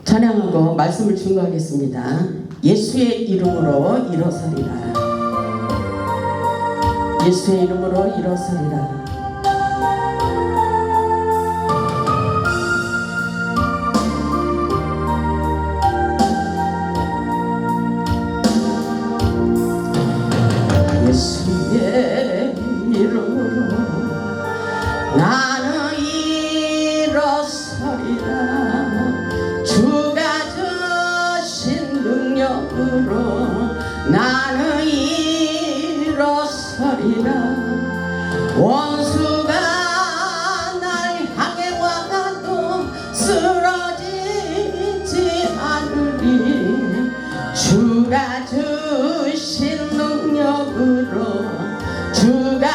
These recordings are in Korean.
찬양하고 말씀을 증거하겠습니다. 예수의 이름으로 일어서리라. 예수의 이름으로 일어서리라. 예수의 이름으로 나는 일어서리라. 주가 주신 능력으로 나는 일어서리라. 원수가 날 향해 와도 쓰러지지 않으리. 주가 주신 능력으로 주가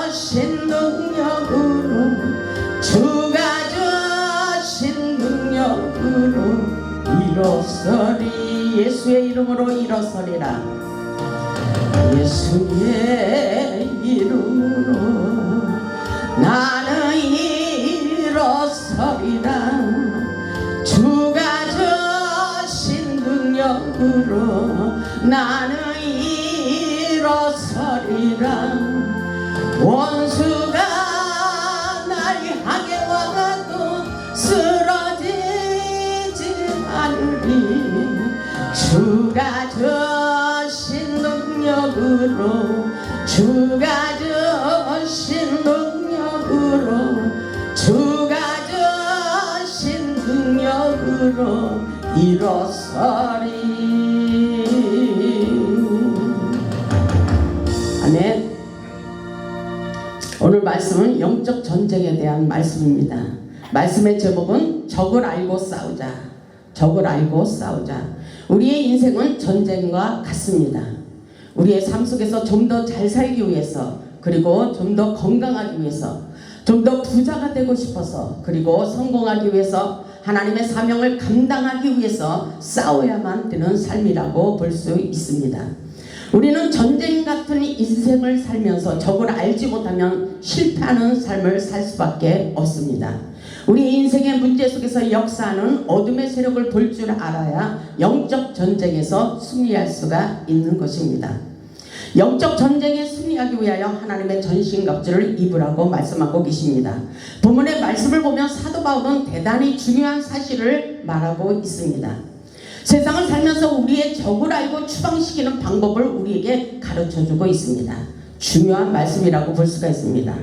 주신 능력으로 주가 주신 능력으로 일어서리. 예수의 이름으로 일어서리라. 예수의 이름으로 나는 일어서리라. 주가 주신 능력으로 나는 일어서리라. 원수가 날 향해 와도 쓰러지지 않으리. 주가 주신 능력으로 주가 주신 능력으로 주가 주신 능력으로 일어서리. 아멘. 오늘 말씀은 영적 전쟁에 대한 말씀입니다. 말씀의 제목은 적을 알고 싸우자. 적을 알고 싸우자. 우리의 인생은 전쟁과 같습니다. 우리의 삶 속에서 좀 더 잘 살기 위해서, 그리고 좀 더 건강하기 위해서, 좀 더 부자가 되고 싶어서, 그리고 성공하기 위해서, 하나님의 사명을 감당하기 위해서 싸워야만 되는 삶이라고 볼 수 있습니다. 우리는 전쟁 같은 인생을 살면서 적을 알지 못하면 실패하는 삶을 살 수밖에 없습니다. 우리 인생의 문제 속에서 역사하는 어둠의 세력을 볼 줄 알아야 영적 전쟁에서 승리할 수가 있는 것입니다. 영적 전쟁에 승리하기 위하여 하나님의 전신갑주를 입으라고 말씀하고 계십니다. 본문의 말씀을 보면 사도 바울은 대단히 중요한 사실을 말하고 있습니다. 세상을 살면서 우리의 적을 알고 추방시키는 방법을 우리에게 가르쳐주고 있습니다. 중요한 말씀이라고 볼 수가 있습니다.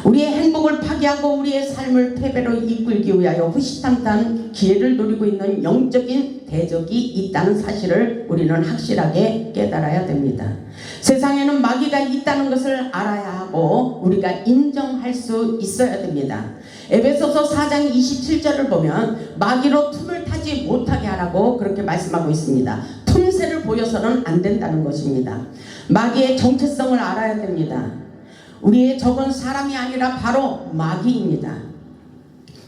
우리의 행복을 파괴하고 우리의 삶을 패배로 이끌기 위하여 후시탐탐 기회를 노리고 있는 영적인 대적이 있다는 사실을 우리는 확실하게 깨달아야 됩니다. 세상에는 마귀가 있다는 것을 알아야 하고 우리가 인정할 수 있어야 됩니다. 에베소서 4장 27절을 보면 마귀로 틈을 타지 못하게 하라고 그렇게 말씀하고 있습니다. 틈새를 보여서는 안 된다는 것입니다. 마귀의 정체성을 알아야 됩니다. 우리의 적은 사람이 아니라 바로 마귀입니다.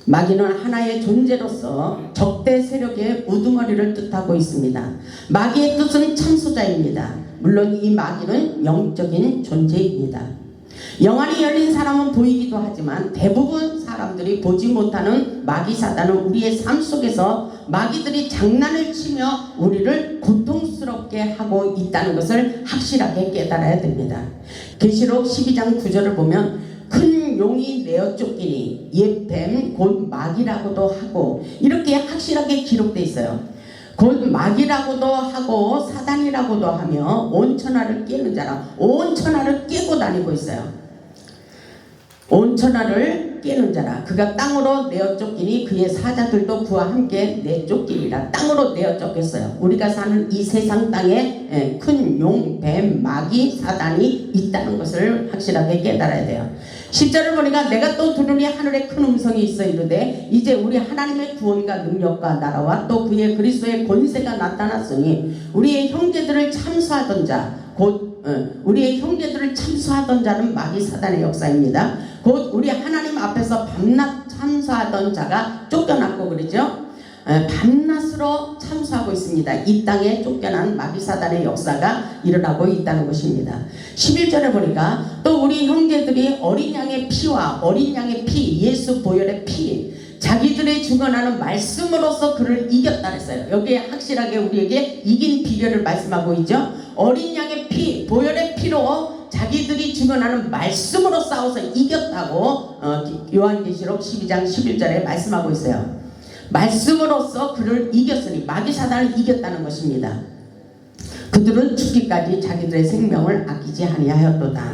마귀는 하나의 존재로서 적대 세력의 우두머리를 뜻하고 있습니다. 마귀의 뜻은 참소자입니다. 물론 이 마귀는 영적인 존재입니다. 영안이 열린 사람은 보이기도 하지만 대부분 사람들이 보지 못하는 마귀 사단은 우리의 삶 속에서 마귀들이 장난을 치며 우리를 고통스럽게 하고 있다는 것을 확실하게 깨달아야 됩니다. 계시록 12장 9절을 보면 큰 용이 내어 쫓기니 옛 뱀 곧 마귀라고도 하고 이렇게 확실하게 기록되어 있어요. 곧 마귀라고도 하고 사단이라고도 하며 온 천하를 깨는 자라. 온 천하를 깨고 다니고 있어요. 온 천하를 깨는 자라. 그가 땅으로 내어 쫓기니 그의 사자들도 그와 함께 내쫓기리라. 땅으로 내어 쫓겼어요. 우리가 사는 이 세상 땅에 큰 용, 뱀, 마귀, 사단이 있다는 것을 확실하게 깨달아야 돼요. 10절을 보니까 내가 또 들으니 하늘에 큰 음성이 있어 이르되 이제 우리 하나님의 구원과 능력과 나라와 또 그의 그리스도의 권세가 나타났으니 우리의 형제들을 참수하던 자 곧 우리의 형제들을 참수하던 자는 마귀 사단의 역사입니다. 곧 우리 하나님 앞에서 밤낮 참수하던 자가 쫓겨났고 그러죠. 밤낮으로 참수하고 있습니다. 이 땅에 쫓겨난 마귀 사단의 역사가 일어나고 있다는 것입니다. 11절에 보니까 또 우리 형제들이 어린 양의 피와 어린 양의 피, 예수 보혈의 피, 자기들의 주관하는 말씀으로써 그를 이겼다 했어요. 여기에 확실하게 우리에게 이긴 비결을 말씀하고 있죠. 어린 양의 피, 보혈의 피로 자기들이 주관하는 말씀으로 싸워서 이겼다고 요한계시록 12장 11절에 말씀하고 있어요. 말씀으로써 그를 이겼으니 마귀 사단을 이겼다는 것입니다. 그들은 죽기까지 자기들의 생명을 아끼지 아니하였도다.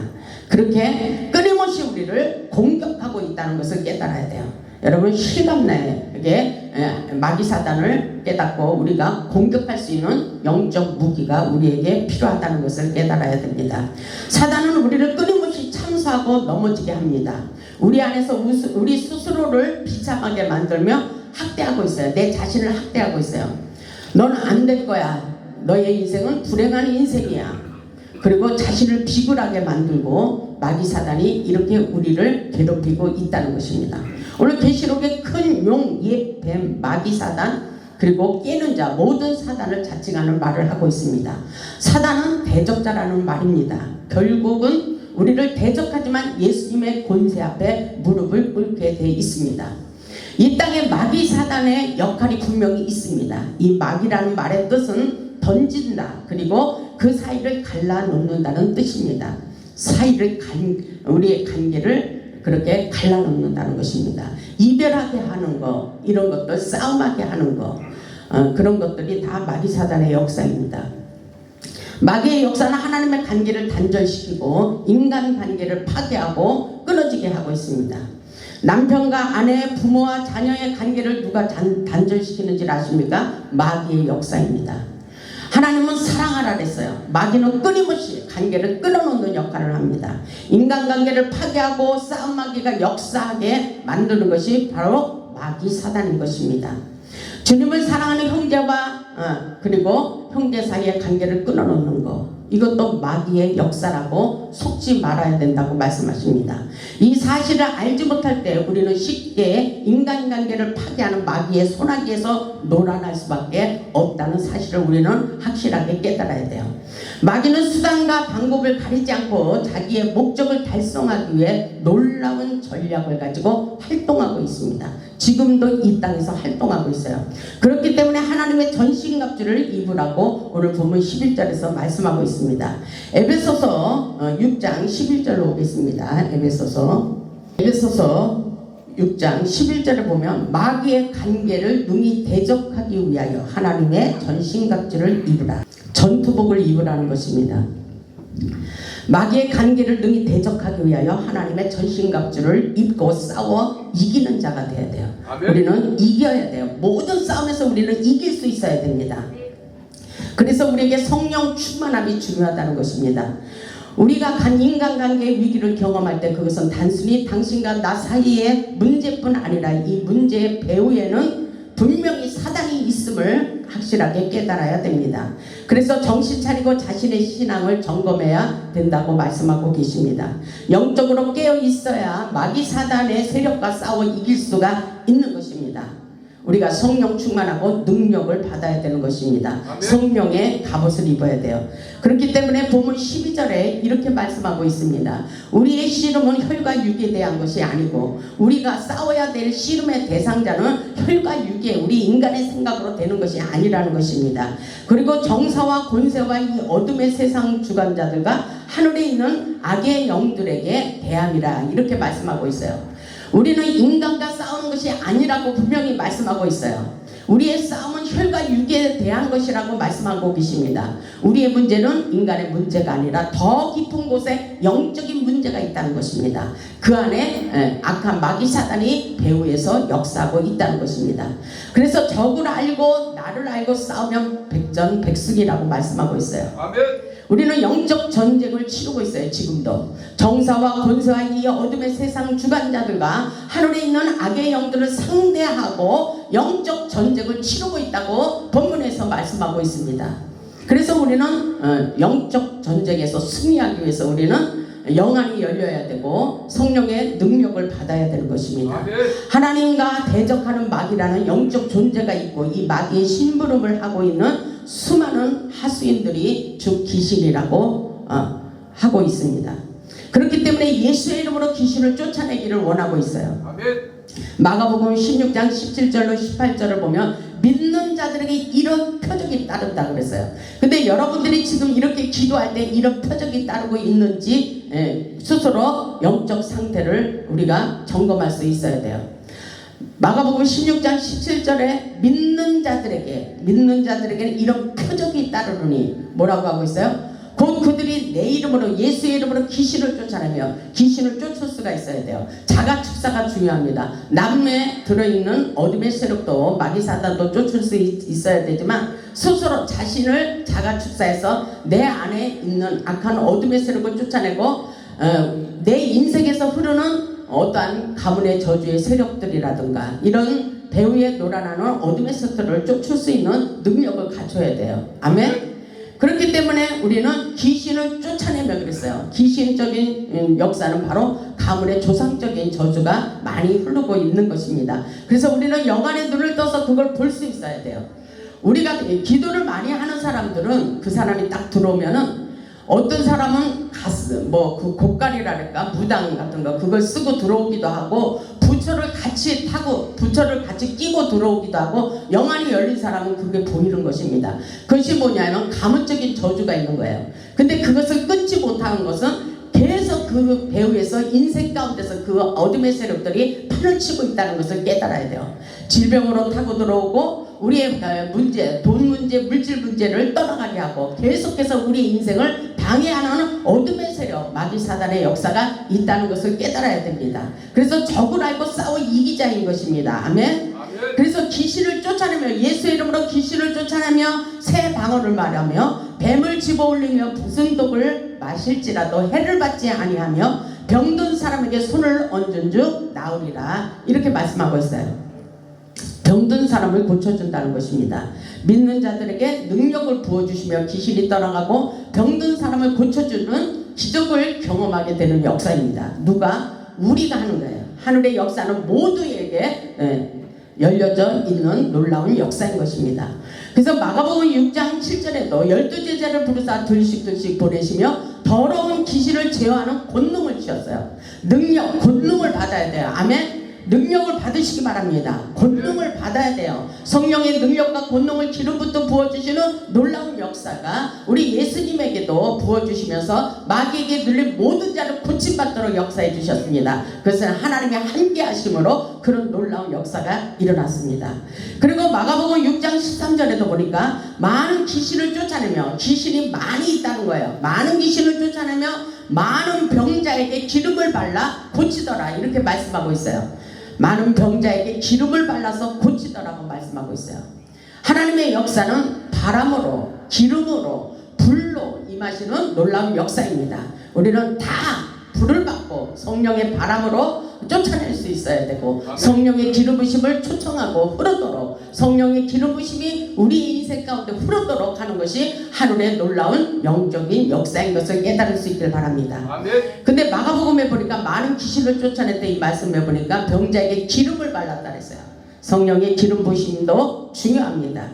그렇게 끊임없이 우리를 공격하고 있다는 것을 깨달아야 돼요. 여러분 실감나게 마귀 사단을 깨닫고 우리가 공격할 수 있는 영적 무기가 우리에게 필요하다는 것을 깨달아야 됩니다. 사단은 우리를 끊임없이 참수하고 넘어지게 합니다. 우리 안에서 우리 스스로를 비참하게 만들며 학대하고 있어요. 내 자신을 학대하고 있어요. 너는 안 될 거야. 너의 인생은 불행한 인생이야. 그리고 자신을 비굴하게 만들고 마귀 사단이 이렇게 우리를 괴롭히고 있다는 것입니다. 오늘 계시록의 큰 용, 예, 뱀, 마귀 사단 그리고 깨는 자 모든 사단을 자칭하는 말을 하고 있습니다. 사단은 대적자라는 말입니다. 결국은 우리를 대적하지만 예수님의 권세 앞에 무릎을 꿇게 되어 있습니다. 이 땅에 마귀 사단의 역할이 분명히 있습니다. 이 마귀라는 말의 뜻은 던진다. 그리고 그 사이를 갈라놓는다는 뜻입니다. 우리의 관계를 그렇게 갈라놓는다는 것입니다. 이별하게 하는 거, 이런 것들, 싸움하게 하는 거, 그런 것들이 다 마귀 사단의 역사입니다. 마귀의 역사는 하나님의 관계를 단절시키고 인간 관계를 파괴하고 끊어지게 하고 있습니다. 남편과 아내, 부모와 자녀의 관계를 누가 단절시키는지 아십니까? 마귀의 역사입니다. 하나님은 사랑하라 그랬어요. 마귀는 끊임없이 관계를 끊어놓는 역할을 합니다. 인간관계를 파괴하고 싸움마귀가 역사하게 만드는 것이 바로 마귀 사단인 것입니다. 주님을 사랑하는 형제와 그리고 형제 사이의 관계를 끊어놓는 것, 이것도 마귀의 역사라고 속지 말아야 된다고 말씀하십니다. 이 사실을 알지 못할 때 우리는 쉽게 인간관계를 파괴하는 마귀의 소나기에서 놀아날 수밖에 없다는 사실을 우리는 확실하게 깨달아야 돼요. 마귀는 수단과 방법을 가리지 않고 자기의 목적을 달성하기 위해 놀라운 전략을 가지고 활동하고 있습니다. 지금도 이 땅에서 활동하고 있어요. 그렇기 때문에 하나님의 전신갑주를 입으라고 오늘 본문 11절에서 말씀하고 있습니다. 에베소서 6장 11절로 오겠습니다. 에베소서 6장 11절에 보면 마귀의 관계를 능히 대적하기 위하여 하나님의 전신갑주를 입으라. 전투복을 입으라는 것입니다. 마귀의 관계를 능히 대적하기 위하여 하나님의 전신갑주를 입고 싸워 이기는 자가 되어야 돼요. 아멘. 우리는 이겨야 돼요. 모든 싸움에서 우리는 이길 수 있어야 됩니다. 그래서 우리에게 성령 충만함이 중요하다는 것입니다. 우리가 인간관계의 위기를 경험할 때 그것은 단순히 당신과 나 사이의 문제뿐 아니라 이 문제의 배후에는 분명히 사단이 있음을 확실하게 깨달아야 됩니다. 그래서 정신 차리고 자신의 신앙을 점검해야 된다고 말씀하고 계십니다. 영적으로 깨어 있어야 마귀 사단의 세력과 싸워 이길 수가 있는 것입니다. 우리가 성령 충만하고 능력을 받아야 되는 것입니다. 아멘. 성령의 갑옷을 입어야 돼요. 그렇기 때문에 본문 12절에 이렇게 말씀하고 있습니다. 우리의 씨름은 혈과 육에 대한 것이 아니고 우리가 싸워야 될 씨름의 대상자는 혈과 육에 우리 인간의 생각으로 되는 것이 아니라는 것입니다. 그리고 정사와 권세와 이 어둠의 세상 주관자들과 하늘에 있는 악의 영들에게 대함이라 이렇게 말씀하고 있어요. 우리는 인간과 싸우는 것이 아니라고 분명히 말씀하고 있어요. 우리의 싸움은 혈과 육에 대한 것이라고 말씀하고 계십니다. 우리의 문제는 인간의 문제가 아니라 더 깊은 곳에 영적인 문제가 있다는 것입니다. 그 안에 악한 마귀 사단이 배후에서 역사하고 있다는 것입니다. 그래서 적을 알고 나를 알고 싸우면 백전백승이라고 말씀하고 있어요. 아멘. 우리는 영적 전쟁을 치르고 있어요. 지금도 정사와 권세와 이 어둠의 세상 주관자들과 하늘에 있는 악의 영들을 상대하고 영적 전쟁을 치르고 있다고 본문에서 말씀하고 있습니다. 그래서 우리는 영적 전쟁에서 승리하기 위해서 우리는 영안이 열려야 되고 성령의 능력을 받아야 되는 것입니다. 하나님과 대적하는 마귀라는 영적 존재가 있고 이 마귀의 심부름을 하고 있는 수많은 하수인들이 주 귀신이라고 하고 있습니다. 그렇기 때문에 예수의 이름으로 귀신을 쫓아내기를 원하고 있어요. 마가복음 16장 17절로 18절을 보면 믿는 자들에게 이런 표적이 따른다 그랬어요. 근데 여러분들이 지금 이렇게 기도할 때 이런 표적이 따르고 있는지 스스로 영적 상태를 우리가 점검할 수 있어야 돼요. 마가복음 16장 17절에 믿는 자들에게는 이런 표적이 따르느니 뭐라고 하고 있어요? 곧 그들이 내 이름으로 예수의 이름으로 귀신을 쫓아내며 귀신을 쫓을 수가 있어야 돼요. 자가축사가 중요합니다. 남에 들어있는 어둠의 세력도 마귀사단도 쫓을 수 있어야 되지만 스스로 자신을 자가축사해서 내 안에 있는 악한 어둠의 세력을 쫓아내고 내 인생에서 흐르는 어떠한 가문의 저주의 세력들이라든가 이런 배후에 놀아나는 어둠의 세력들을 쫓을 수 있는 능력을 갖춰야 돼요. 아멘. 그렇기 때문에 우리는 귀신을 쫓아내며 그랬어요. 귀신적인 역사는 바로 가문의 조상적인 저주가 많이 흐르고 있는 것입니다. 그래서 우리는 영안의 눈을 떠서 그걸 볼 수 있어야 돼요. 우리가 기도를 많이 하는 사람들은 그 사람이 딱 들어오면은 어떤 사람은 그 곡간이랄까 무당 같은 거 그걸 쓰고 들어오기도 하고 부처를 같이 타고 부처를 같이 끼고 들어오기도 하고 영안이 열린 사람은 그게 보이는 것입니다. 그것이 뭐냐면 가문적인 저주가 있는 거예요. 근데 그것을 끊지 못하는 것은 계속 그 배후에서 인생 가운데서 그 어둠의 세력들이 판을 치고 있다는 것을 깨달아야 돼요. 질병으로 타고 들어오고 우리의 문제, 돈 문제, 물질 문제를 떠나가게 하고 계속해서 우리의 인생을 방해하는 어둠의 세력, 마귀 사단의 역사가 있다는 것을 깨달아야 됩니다. 그래서 적을 알고 싸워 이기자인 것입니다. 아멘. 그래서 귀신을 쫓아내며 예수의 이름으로 귀신을 쫓아내며 새 방언을 말하며 뱀을 집어올리며 무슨 독을 마실지라도 해를 받지 아니하며 병든 사람에게 손을 얹은 즉 나으리라 이렇게 말씀하고 있어요. 병든 사람을 고쳐준다는 것입니다. 믿는 자들에게 능력을 부어주시며 귀신이 떠나가고 병든 사람을 고쳐주는 기적을 경험하게 되는 역사입니다. 누가? 우리가 하는 거예요. 하늘의 역사는 모두에게 열려져 있는 놀라운 역사인 것입니다. 그래서 마가복음 6장 7절에도 12제자를 부르사 들씩 보내시며 더러운 귀신을 제어하는 권능을 주셨어요. 능력, 권능을 받아야 돼요. 아멘. 능력을 받으시기 바랍니다. 권능을 받아야 돼요. 성령의 능력과 권능을 기름부터 부어주시는 놀라운 역사가 우리 예수님에게도 부어주시면서 마귀에게 눌린 모든 자를 고침받도록 역사해 주셨습니다. 그것은 하나님의 함께 하심으로 그런 놀라운 역사가 일어났습니다. 그리고 마가복음 6장 13절에도 보니까 많은 귀신을 쫓아내며 귀신이 많이 있다는 거예요. 많은 귀신을 쫓아내며 많은 병자에게 기름을 발라 고치더라 이렇게 말씀하고 있어요. 많은 병자에게 기름을 발라서 고치더라고 말씀하고 있어요. 하나님의 역사는 바람으로 기름으로 불로 임하시는 놀라운 역사입니다. 우리는 다 불을 받고 성령의 바람으로 쫓아낼 수 있어야 되고 성령의 기름 부심을 초청하고 흐르도록 성령의 기름 부심이 우리 인생 가운데 흐르도록 하는 것이 하늘의 놀라운 영적인 역사인 것을 깨달을 수 있길 바랍니다. 근데 마가복음에 보니까 많은 귀신을 쫓아냈대 이 말씀에 보니까 병자에게 기름을 발랐다 그랬어요. 성령의 기름 부심도 중요합니다.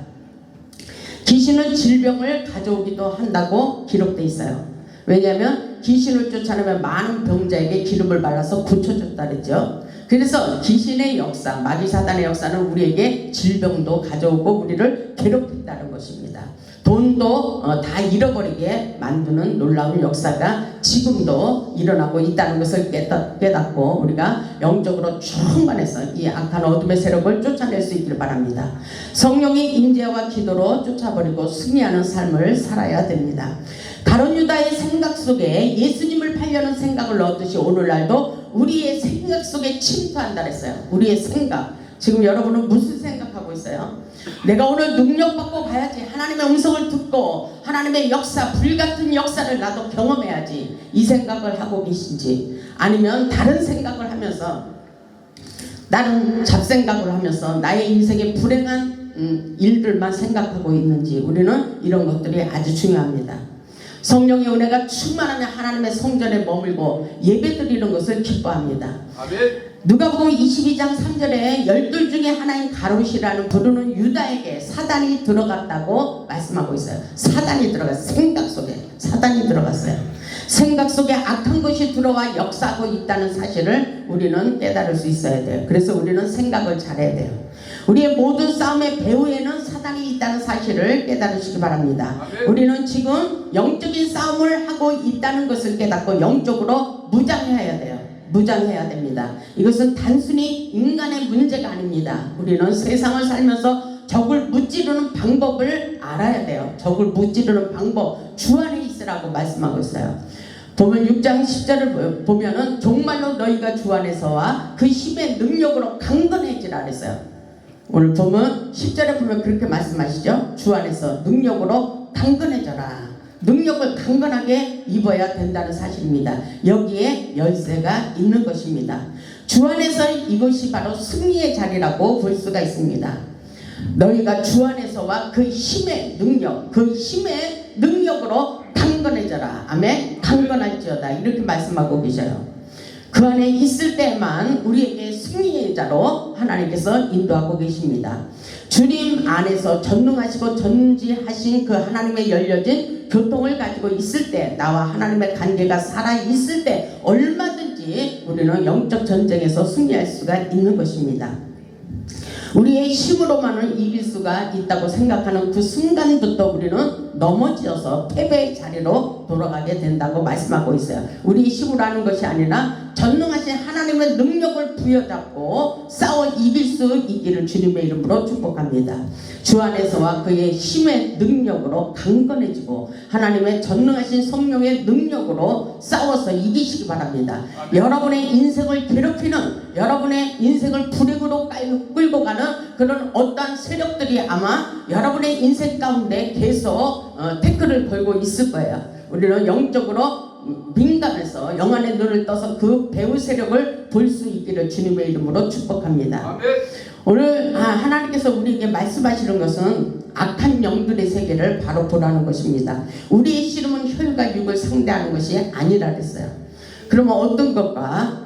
귀신은 질병을 가져오기도 한다고 기록되어 있어요. 왜냐하면 귀신을 쫓아내면 많은 병자에게 기름을 발라서 고쳐줬다 그랬죠. 그래서 귀신의 역사, 마귀 사단의 역사는 우리에게 질병도 가져오고 우리를 괴롭힌다는 것입니다. 돈도 다 잃어버리게 만드는 놀라운 역사가 지금도 일어나고 있다는 것을 깨닫고 우리가 영적으로 충만해서 이 악한 어둠의 세력을 쫓아낼 수 있길 바랍니다. 성령의 임재와 기도로 쫓아버리고 승리하는 삶을 살아야 됩니다. 가룟 유다의 생각 속에 예수님을 팔려는 생각을 넣었듯이 오늘날도 우리의 생각 속에 침투한다 그랬어요. 우리의 생각. 지금 여러분은 무슨 생각하고 있어요? 내가 오늘 능력받고 가야지. 하나님의 음성을 듣고 하나님의 역사, 불같은 역사를 나도 경험해야지. 이 생각을 하고 계신지 아니면 다른 생각을 하면서 나는 잡생각을 하면서 나의 인생의 불행한 일들만 생각하고 있는지 우리는 이런 것들이 아주 중요합니다. 성령의 은혜가 충만하면 하나님의 성전에 머물고 예배드리는 것을 기뻐합니다. 아멘. 누가복음 22장 3절에 12 중에 하나인 가롯이라는 부르는 유다에게 사단이 들어갔다고 말씀하고 있어요. 사단이 들어갔어요. 생각 속에 사단이 들어갔어요. 생각 속에 악한 것이 들어와 역사하고 있다는 사실을 우리는 깨달을 수 있어야 돼요. 그래서 우리는 생각을 잘해야 돼요. 우리의 모든 싸움의 배후에는 사단이 있다는 사실을 깨달으시기 바랍니다. 우리는 지금 영적인 싸움을 하고 있다는 것을 깨닫고 영적으로 무장해야 돼요. 무장해야 됩니다. 이것은 단순히 인간의 문제가 아닙니다. 우리는 세상을 살면서 적을 무찌르는 방법을 알아야 돼요. 적을 무찌르는 방법, 주 안에 있으라고 말씀하고 있어요. 보면 6장 10절을 보면은 정말로 너희가 주 안에서와 그 힘의 능력으로 강건해지라 그랬어요. 오늘 보면 10절에 보면 그렇게 말씀하시죠. 주 안에서 능력으로 강건해져라. 능력을 강건하게 입어야 된다는 사실입니다. 여기에 열쇠가 있는 것입니다. 주 안에서 이것이 바로 승리의 자리라고 볼 수가 있습니다. 너희가 주 안에서와 그 힘의 능력, 그 힘의 능력으로 강건해져라. 아멘. 강건할지어다. 이렇게 말씀하고 계셔요. 그 안에 있을 때만 우리에게 승리의 자로 하나님께서 인도하고 계십니다. 주님 안에서 전능하시고 전지하신 그 하나님의 열려진 교통을 가지고 있을 때, 나와 하나님의 관계가 살아있을 때 얼마든지 우리는 영적 전쟁에서 승리할 수가 있는 것입니다. 우리의 힘으로만은 이길 수가 있다고 생각하는 그 순간부터 우리는 넘어져서 패배의 자리로 돌아가게 된다고 말씀하고 있어요. 우리 힘으로 하는 것이 아니라 전능하신 하나님의 능력을 부여잡고 싸워 이길 수 있기를 주님의 이름으로 축복합니다. 주 안에서와 그의 힘의 능력으로 강건해지고 하나님의 전능하신 성령의 능력으로 싸워서 이기시기 바랍니다. 여러분의 인생을 괴롭히는, 여러분의 인생을 불행으로 끌고 가는 그런 어떠한 세력들이 아마 여러분의 인생 가운데 계속 태클을 걸고 있을 거예요. 우리는 영적으로 민감해서 영안의 눈을 떠서 그 배후 세력을 볼 수 있기를 주님의 이름으로 축복합니다. 아멘. 오늘 하나님께서 우리에게 말씀하시는 것은 악한 영들의 세계를 바로 보라는 것입니다. 우리의 씨름은 혈과 육을 상대하는 것이 아니라 그랬어요. 그러면 어떤 것과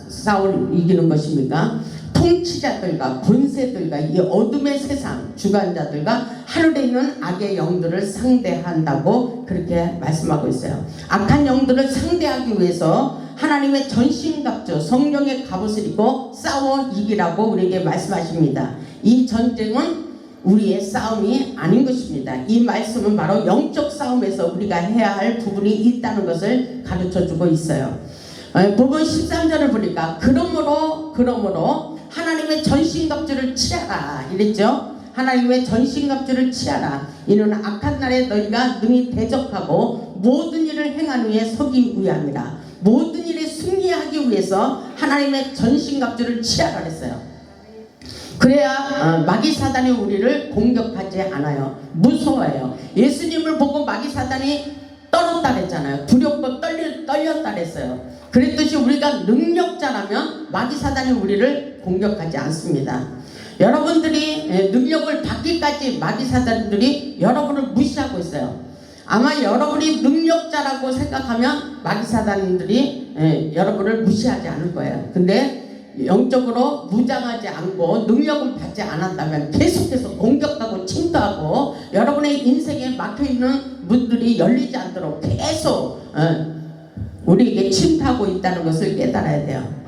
싸울 이기는 것입니까? 통치자들과 권세들과 이 어둠의 세상 주관자들과 하늘에 있는 악의 영들을 상대한다고 그렇게 말씀하고 있어요. 악한 영들을 상대하기 위해서 하나님의 전신갑주 성령의 갑옷을 입고 싸워 이기라고 우리에게 말씀하십니다. 이 전쟁은 우리의 싸움이 아닌 것입니다. 이 말씀은 바로 영적 싸움에서 우리가 해야 할 부분이 있다는 것을 가르쳐주고 있어요. 부분 13절을 보니까 그러므로 하나님의 전신갑주를 취하라 이랬죠. 하나님의 전신갑주를 취하라. 이는 악한 날에 너희가 능히 대적하고 모든 일을 행한 후에 서기 위함이라. 모든 일에 승리하기 위해서 하나님의 전신갑주를 취하라 그랬어요. 그래야 마귀 사단이 우리를 공격하지 않아요. 무서워해요. 예수님을 보고 마귀 사단이 떨었다 그랬잖아요. 두렵고 떨렸다 그랬어요. 그랬듯이 우리가 능력자라면 마귀 사단이 우리를 공격하지 않습니다. 여러분들이 능력을 받기까지 마귀 사단들이 여러분을 무시하고 있어요. 아마 여러분이 능력자라고 생각하면 마귀 사단들이 여러분을 무시하지 않을 거예요. 근데 영적으로 무장하지 않고 능력을 받지 않았다면 계속해서 공격하고 침투하고 여러분의 인생에 막혀있는 문들이 열리지 않도록 계속 우리에게 침투하고 있다는 것을 깨달아야 돼요.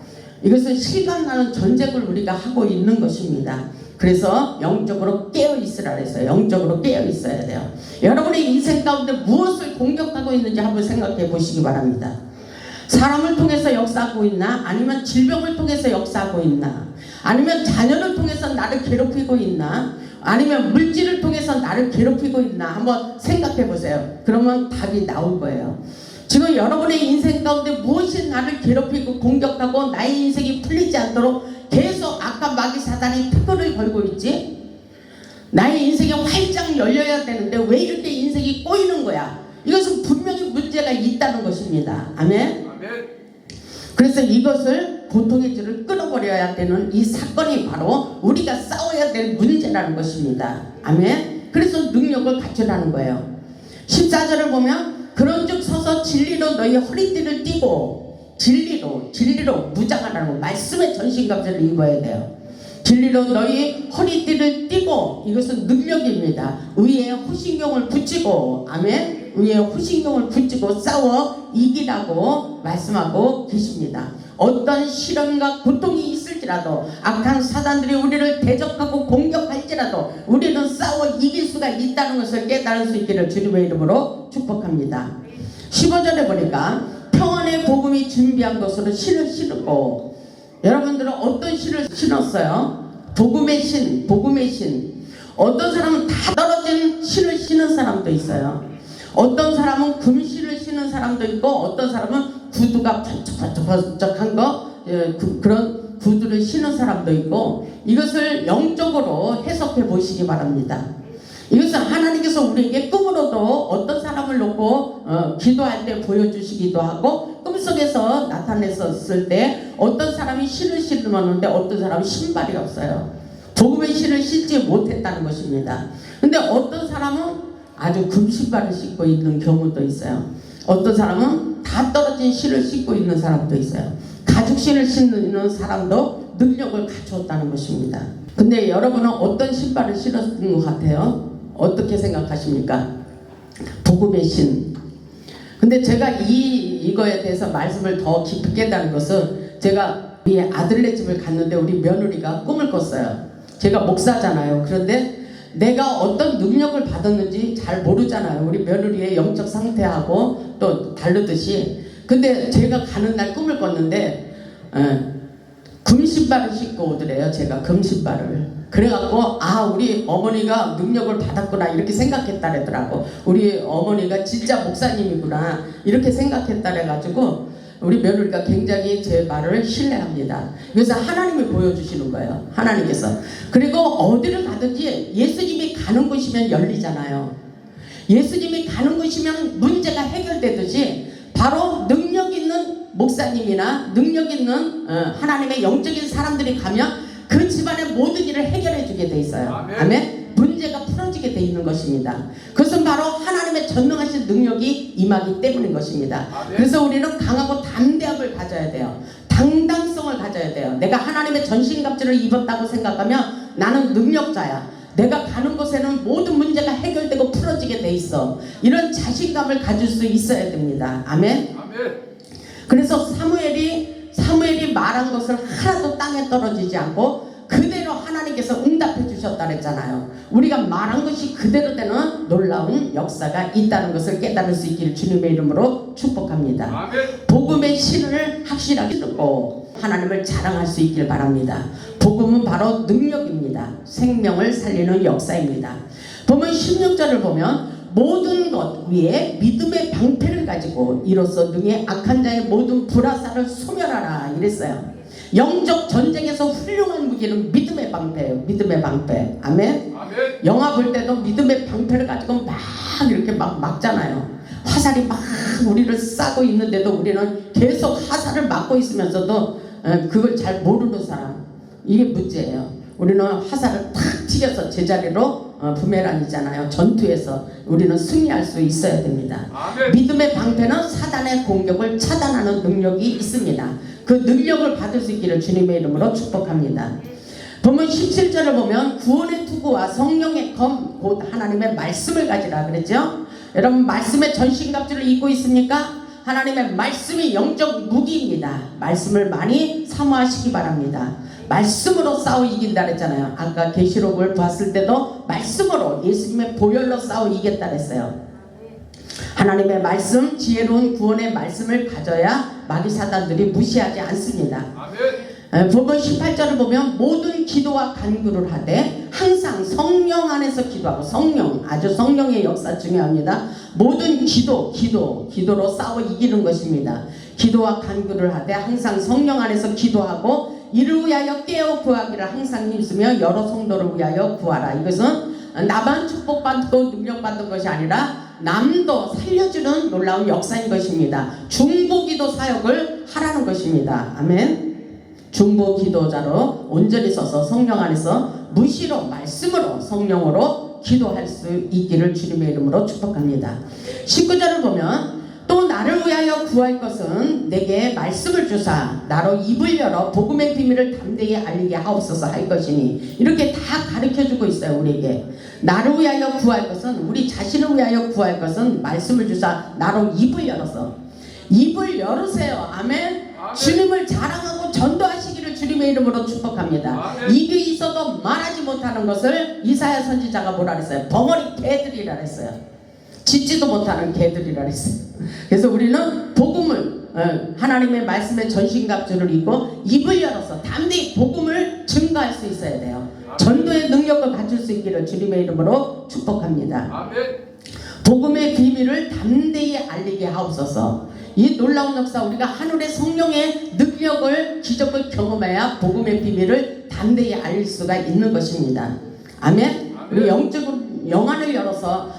이것은 실감나는 전쟁을 우리가 하고 있는 것입니다. 그래서 영적으로 깨어있으라 그랬어요. 영적으로 깨어있어야 돼요. 여러분의 인생 가운데 무엇을 공격하고 있는지 한번 생각해 보시기 바랍니다. 사람을 통해서 역사하고 있나? 아니면 질병을 통해서 역사하고 있나? 아니면 자녀를 통해서 나를 괴롭히고 있나? 아니면 물질을 통해서 나를 괴롭히고 있나? 한번 생각해 보세요. 그러면 답이 나올 거예요. 지금 여러분의 인생 가운데 무엇이 나를 괴롭히고 공격하고 나의 인생이 풀리지 않도록 계속 악한 마귀 사단이 특허를 걸고 있지? 나의 인생이 활짝 열려야 되는데 왜 이렇게 인생이 꼬이는 거야? 이것은 분명히 문제가 있다는 것입니다. 아멘? 그래서 이것을 고통의 줄을 끊어버려야 되는 이 사건이 바로 우리가 싸워야 될 문제라는 것입니다. 아멘? 그래서 능력을 갖추라는 거예요. 14절을 보면 그런즉 서서 진리로 너희 허리띠를 띠고 진리로 무장하라는 거. 말씀의 전신갑주를 입어야 돼요. 진리로 너희 허리띠를 띠고, 이것은 능력입니다. 의에 호신경을 붙이고, 아멘. 위에 후식용을 붙이고 싸워 이기라고 말씀하고 계십니다. 어떤 시련과 고통이 있을지라도 악한 사단들이 우리를 대적하고 공격할지라도 우리는 싸워 이길 수가 있다는 것을 깨달을 수 있기를 주님의 이름으로 축복합니다. 15절에 보니까 평안의 복음이 준비한 것으로 신을 신고, 여러분들은 어떤 신을 신었어요? 복음의 신, 복음의 신. 어떤 사람은 다 떨어진 신을 신은 사람도 있어요. 어떤 사람은 금신을 신은 사람도 있고, 어떤 사람은 구두가 번쩍번쩍한 거, 그런 구두를 신은 사람도 있고, 이것을 영적으로 해석해 보시기 바랍니다. 이것은 하나님께서 우리에게 꿈으로도 어떤 사람을 놓고 기도할 때 보여주시기도 하고, 꿈속에서 나타냈었을 때 어떤 사람이 신을 신었는데 어떤 사람은 신발이 없어요. 복음의 신을 신지 못했다는 것입니다. 근데 어떤 사람은 아주 금신발을 신고 있는 경우도 있어요. 어떤 사람은 다 떨어진 신을 신고 있는 사람도 있어요. 가죽신을 신는 사람도 능력을 갖추었다는 것입니다. 근데 여러분은 어떤 신발을 신었는 것 같아요? 어떻게 생각하십니까? 복음의 신. 근데 제가 이거에 대해서 말씀을 더 깊이 깨달은 것은, 제가 우리 아들네 집을 갔는데 우리 며느리가 꿈을 꿨어요. 제가 목사잖아요. 그런데 내가 어떤 능력을 받았는지 잘 모르잖아요. 우리 며느리의 영적 상태하고 또 다르듯이. 근데 제가 가는 날 꿈을 꿨는데 금신발을 신고 오더래요. 제가 금신발을. 그래갖고 우리 어머니가 능력을 받았구나 이렇게 생각했다래더라고. 우리 어머니가 진짜 목사님이구나 이렇게 생각했다래가지고 우리 며느리가 굉장히 제 말을 신뢰합니다. 그래서 하나님이 보여주시는 거예요. 하나님께서. 그리고 어디를 가든지 예수님이 가는 곳이면 열리잖아요. 예수님이 가는 곳이면 문제가 해결되듯이 바로 능력 있는 목사님이나 능력 있는 하나님의 영적인 사람들이 가면 그 집안의 모든 일을 해결해 주게 돼 있어요. 아멘. 문제가 풀어지게 돼 있는 것입니다. 그것은 바로 하나님의 전능하신 능력이 임하기 때문인 것입니다. 그래서 우리는 강하고 담대함을 가져야 돼요. 당당성을 가져야 돼요. 내가 하나님의 전신갑주를 입었다고 생각하면 나는 능력자야. 내가 가는 곳에는 모든 문제가 해결되고 풀어지게 돼 있어. 이런 자신감을 가질 수 있어야 됩니다. 아멘. 그래서 사무엘이 말한 것을 하나도 땅에 떨어지지 않고 그대로 하나님께서 응답해 주셨다 그랬잖아요. 우리가 말한 것이 그대로 되는 놀라운 역사가 있다는 것을 깨달을 수 있기를 주님의 이름으로 축복합니다. 복음의 신을 확실하게 듣고 하나님을 자랑할 수 있길 바랍니다. 복음은 바로 능력입니다. 생명을 살리는 역사입니다. 보면 16절을 보면 모든 것 위에 믿음의 방패를 가지고 이로써 능히 악한 자의 모든 불화살을 소멸하라 이랬어요. 영적 전쟁에서 훌륭한 무기는 믿음의 방패예요. 믿음의 방패. 아멘. 영화 볼 때도 믿음의 방패를 가지고 막 이렇게 막 막잖아요. 화살이 막 우리를 쏴고 있는데도 우리는 계속 화살을 맞고 있으면서도 그걸 잘 모르는 사람, 이게 문제예요. 우리는 화살을 탁 튀겨서 제자리로 부메랑이잖아요. 전투에서 우리는 승리할 수 있어야 됩니다. 믿음의 방패는 사단의 공격을 차단하는 능력이 있습니다. 그 능력을 받을 수 있기를 주님의 이름으로 축복합니다. 보면 17절을 보면 구원의 투구와 성령의 검 곧 하나님의 말씀을 가지라 그랬죠. 여러분 말씀의 전신갑주를 입고 있습니까? 하나님의 말씀이 영적 무기입니다. 말씀을 많이 사모하시기 바랍니다. 말씀으로 싸워 이긴다 그랬잖아요. 아까 계시록을 봤을 때도 말씀으로 예수님의 보혈로 싸워 이겼다 그랬어요. 하나님의 말씀, 지혜로운 구원의 말씀을 가져야 마귀 사단들이 무시하지 않습니다. 본문 18절을 보면 모든 기도와 간구를 하되 항상 성령 안에서 기도하고, 성령, 아주 성령의 역사 중요합니다. 모든 기도로 싸워 이기는 것입니다. 기도와 간구를 하되 항상 성령 안에서 기도하고 이를 위하여 깨어 구하기를 항상 힘쓰며 여러 성도를 위하여 구하라. 이것은 나만 축복받고 능력받은 것이 아니라 남도 살려주는 놀라운 역사인 것입니다. 중보기도 사역을 하라는 것입니다. 아멘. 중보기도자로 온전히 서서 성령 안에서 무시로 말씀으로 성령으로 기도할 수 있기를 주님의 이름으로 축복합니다. 19절을 보면 또 나를 위하여 구할 것은 내게 말씀을 주사 나로 입을 열어 복음의 비밀을 담대히 알리게 하옵소서 할 것이니 이렇게 다 가르쳐주고 있어요. 우리에게 나를 위하여 구할 것은 우리 자신을 위하여 구할 것은 말씀을 주사 나로 입을 열어서 입을 열으세요. 아멘. 주님을 자랑하고 전도하시기를 주님의 이름으로 축복합니다. 입이 있어도 말하지 못하는 것을 이사야 선지자가 뭐라 그랬어요? 벙어리 개들이라 그랬어요. 짖지도 못하는 개들이라 그랬어요. 그래서 우리는 복음을 하나님의 말씀의 전신갑주를 입고 입을 열어서 담대히 복음을 증거할 수 있어야 돼요. 전도의 능력을 갖출 수 있기를 주님의 이름으로 축복합니다. 복음의 비밀을 담대히 알리게 하옵소서. 이 놀라운 역사 우리가 하늘의 성령의 능력을 기적을 경험해야 복음의 비밀을 담대히 알릴 수가 있는 것입니다. 아멘. 우리 영적으로 영안을 열어서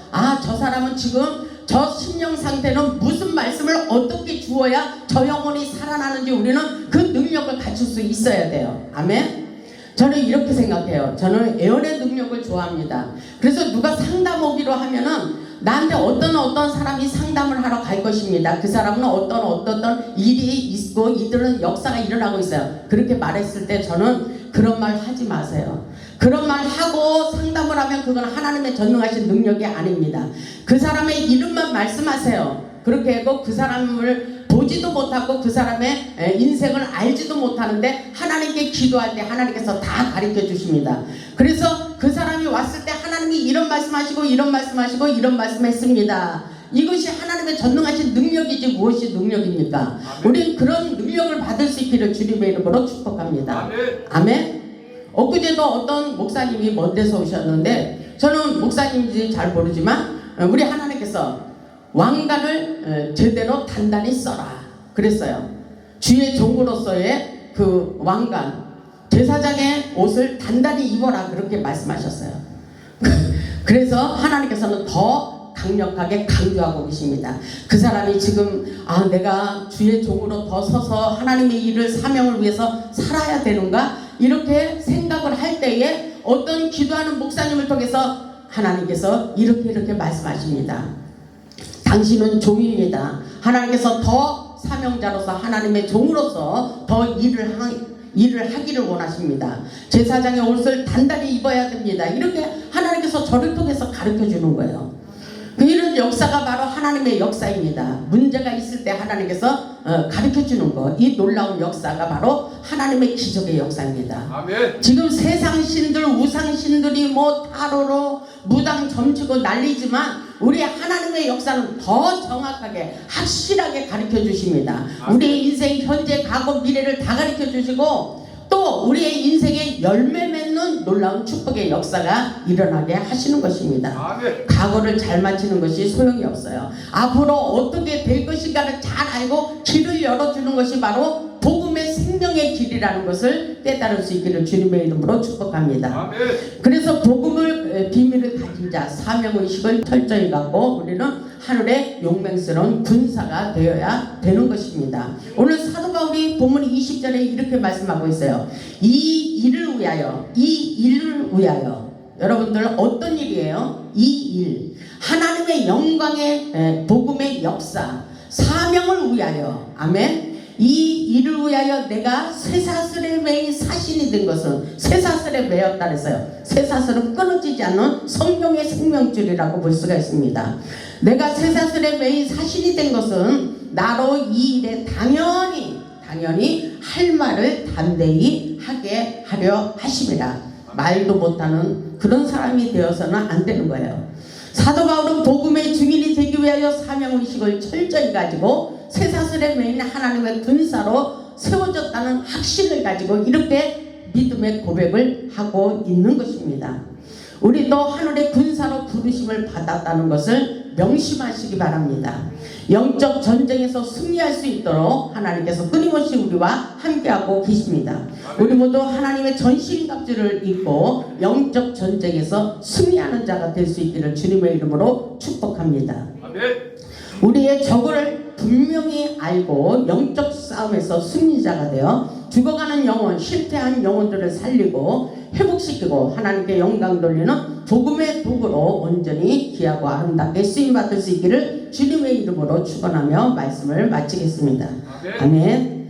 저 사람은 지금 저 심령 상태는 무슨 말씀을 어떻게 주어야 저 영혼이 살아나는지 우리는 그 능력을 갖출 수 있어야 돼요. 아멘. 저는 이렇게 생각해요. 저는 예언의 능력을 좋아합니다. 그래서 누가 상담 오기로 하면은 나한테 어떤 사람이 상담을 하러 갈 것입니다. 그 사람은 어떤 일이 있고 이들은 역사가 일어나고 있어요. 그렇게 말했을 때 저는 그런 말 하지 마세요. 그런 말 하고 상담을 하면 그건 하나님의 전능하신 능력이 아닙니다. 그 사람의 이름만 말씀하세요. 그렇게 해도 그 사람을 보지도 못하고 그 사람의 인생을 알지도 못하는데 하나님께 기도할 때 하나님께서 다 가르쳐 주십니다. 그래서 그 사람이 왔을 때 하나님이 이런 말씀하시고 이런 말씀하시고 이런 말씀했습니다. 이것이 하나님의 전능하신 능력이지 무엇이 능력입니까? 우리는 그런 능력을 받을 수 있기를 주님의 이름으로 축복합니다. 아멘. 엊그제도 어떤 목사님이 먼 데서 오셨는데 저는 목사님인지 잘 모르지만 우리 하나님께서 왕관을 제대로 단단히 써라 그랬어요. 주의 종으로서의 그 왕관 제사장의 옷을 단단히 입어라 그렇게 말씀하셨어요. 그래서 하나님께서는 더 강력하게 강조하고 계십니다. 그 사람이 지금 내가 주의 종으로 더 서서 하나님의 일을 사명을 위해서 살아야 되는가 이렇게 생각을 할 때에 어떤 기도하는 목사님을 통해서 하나님께서 이렇게 말씀하십니다. 당신은 종입니다. 하나님께서 더 사명자로서 하나님의 종으로서 더 일을 하기를 원하십니다. 제사장의 옷을 단단히 입어야 됩니다. 이렇게 하나님께서 저를 통해서 가르쳐 주는 거예요. 이런 역사가 바로 하나님의 역사입니다. 문제가 있을 때 하나님께서 가르쳐 주는 거, 이 놀라운 역사가 바로 하나님의 기적의 역사입니다. 아멘. 지금 세상 신들, 우상 신들이 뭐 타로로 무당 점치고 난리지만 우리 하나님의 역사는 더 정확하게 확실하게 가르쳐 주십니다. 아멘. 우리의 인생 현재 과거 미래를 다 가르쳐 주시고 또 우리의 인생에 열매 맺는 놀라운 축복의 역사가 일어나게 하시는 것입니다. 아멘. 과거를 잘 마치는 것이 소용이 없어요. 앞으로 어떻게 될 것인가를 잘 알고 길을 열어주는 것이 바로 복음의 생명의 길이라는 것을 깨달을 수 있기를 주님의 이름으로 축복합니다. 아멘. 그래서 복음을 비밀을 가진 자 사명의식을 철저히 갖고 우리는 하늘의 용맹스러운 군사가 되어야 되는 것입니다. 오늘 사도 바울이 본문 20절에 이렇게 말씀하고 있어요. 이 일을 위하여 여러분들 어떤 일이에요? 이 일 하나님의 영광의 복음의 역사 사명을 위하여 아멘. 이 일을 위하여 내가 쇠사슬에 매인 사신이 된 것은 쇠사슬에 매였다 그랬어요. 쇠사슬은 끊어지지 않는 성령의 생명줄이라고 볼 수가 있습니다. 내가 쇠사슬에 매인 사신이 된 것은 나로 이 일에 당연히 할 말을 담대히 하게 하려 하심이라. 말도 못하는 그런 사람이 되어서는 안 되는 거예요. 사도 바울은 복음의 증인이 되기 위하여 사명의식을 철저히 가지고 쇠사슬에 매인 하나님의 군사로 세워졌다는 확신을 가지고 이렇게 믿음의 고백을 하고 있는 것입니다. 우리도 하늘의 군사로 부르심을 받았다는 것을 명심하시기 바랍니다. 영적 전쟁에서 승리할 수 있도록 하나님께서 끊임없이 우리와 함께하고 계십니다. 우리 모두 하나님의 전신갑주를 입고 영적 전쟁에서 승리하는 자가 될 수 있기를 주님의 이름으로 축복합니다. 우리의 적을 분명히 알고 영적 싸움에서 승리자가 되어 죽어가는 영혼, 실패한 영혼들을 살리고 회복시키고 하나님께 영광 돌리는 복음의 도구로 온전히 귀하고 아름답게 쓰임받을 수 있기를 주님의 이름으로 축원하며 말씀을 마치겠습니다. 아멘.